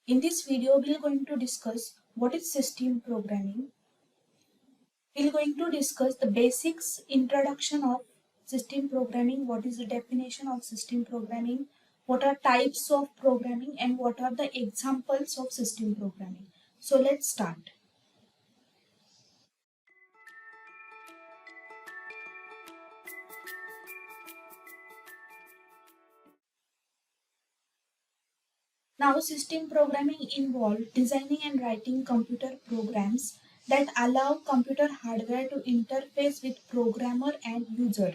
In this video, we are going to discuss what is system programming. We are going to discuss the basics introduction of system programming, what is the definition of system programming, what are types of programming, and what are the examples of system programming. So let's start. Now, system programming involves designing and writing computer programs that allow computer hardware to interface with programmer and user.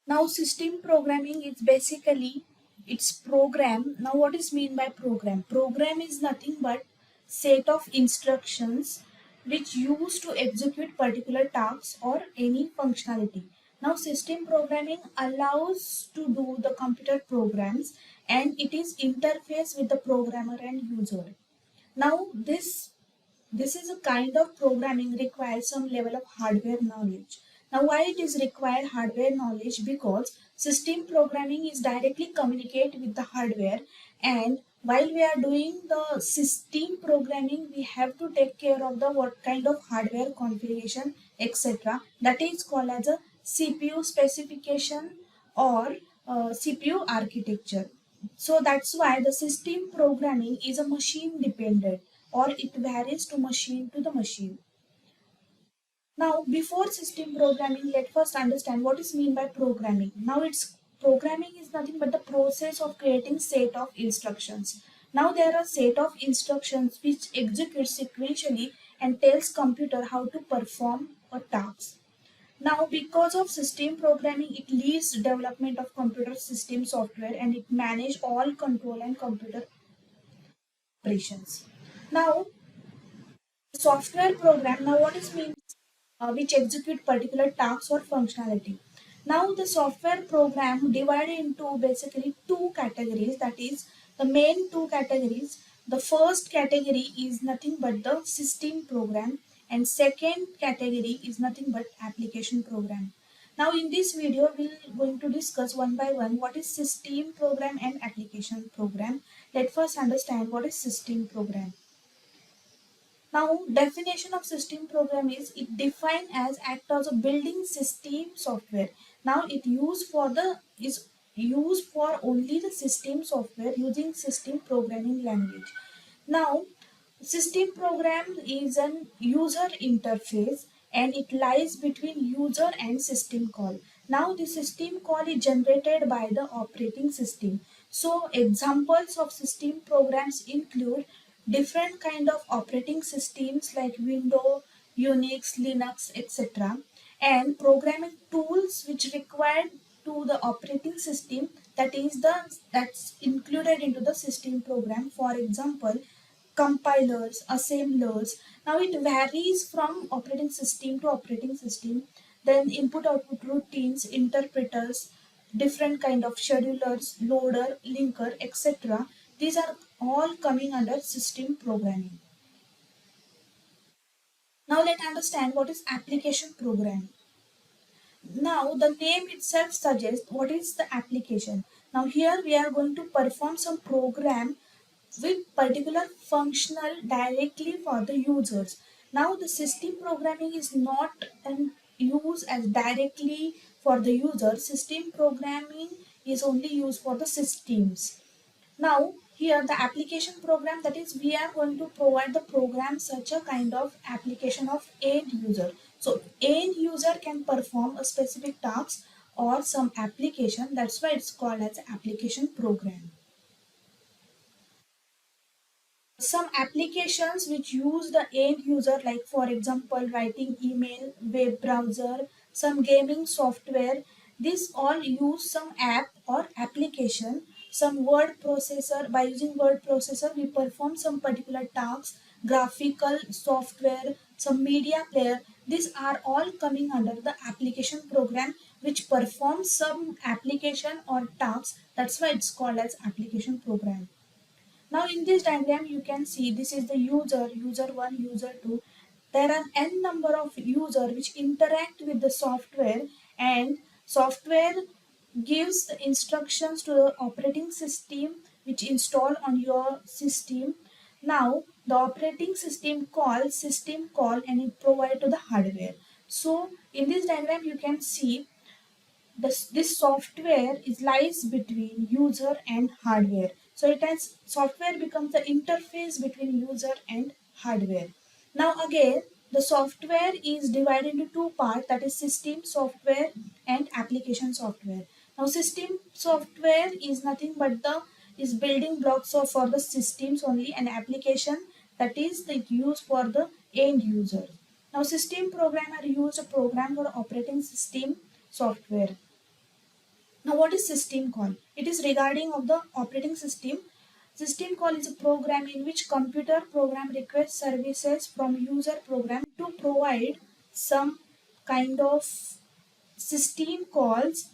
Now, system programming is basically its program. Now, what is mean by program? Program is nothing but set of instructions which used to execute particular tasks or any functionality. Now, system programming allows to do the computer programs and it is interface with the programmer and user. Now, this is a kind of programming requires some level of hardware knowledge. Now, why it is required hardware knowledge? Because system programming is directly communicate with the hardware, and while we are doing the system programming, we have to take care of the what kind of hardware configuration, etc. That is called as a CPU specification or CPU architecture. So that's why the system programming is a machine dependent or it varies to machine to the machine. Now, before system programming, let's first understand what is mean by programming. Now, it's programming is nothing but the process of creating set of instructions. Now, there are set of instructions which execute sequentially and tells computer how to perform a task. Now, because of system programming, it leads development of computer system software and it manage all control and computer operations. Now, software program. Now, what is mean? Which execute particular tasks or functionality. Now the software program divided into basically two categories, that is the main two categories. The first category is nothing but the system program and second category is nothing but application program. Now in this video we are going to discuss one by one what is system program and application program. Let's first understand what is system program. Now, definition of system program is it defined as act as a building system software. Now, it is used for only the system software using system programming language. Now, system program is an user interface and it lies between user and system call. Now, the system call is generated by the operating system. So, examples of system programs include different kind of operating systems like Windows, Unix, Linux, etc. and programming tools which required to the operating system that's included into the system program. For example, compilers, assemblers. Now it varies from operating system to operating system. Then input output routines, interpreters, different kind of schedulers, loader, linker, etc. These are all coming under system programming. Now let's understand what is application program. Now the name itself suggests what is the application. Now here we are going to perform some program with particular functional directly for the users. Now the system programming is not an use as directly for the user. System programming is only used for the systems. Now here the application program, that is we are going to provide the program such a kind of application of end user. So end user can perform a specific task or some application, that's why it's called as application program. Some applications which use the end user, like for example writing email, web browser, some gaming software, these all use some app or application. Some word processor, by using word processor we perform some particular tasks, graphical software, some media player, these are all coming under the application program which performs some application or tasks, that's why it's called as application program. Now in this diagram you can see this is the user 1, user 2. there are n number of users which interact with the software, and software gives the instructions to the operating system which install on your system. Now the operating system calls system call and it provide to the hardware. So in this diagram you can see this software is lies between user and hardware. So it has software becomes the interface between user and hardware. Now again the software is divided into two parts, that is system software and application software. Now system software is nothing but the is building blocks of for the systems only, and application that is the use for the end user. Now system programmer use a program for operating system software. Now what is system call? It is regarding of the operating system. System call is a program in which computer program requests services from user program to provide some kind of system calls.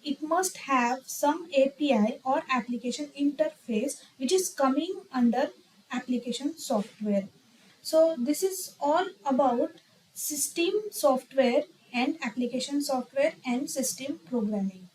It must have some API or application interface which is coming under application software. So this is all about system software and application software and system programming.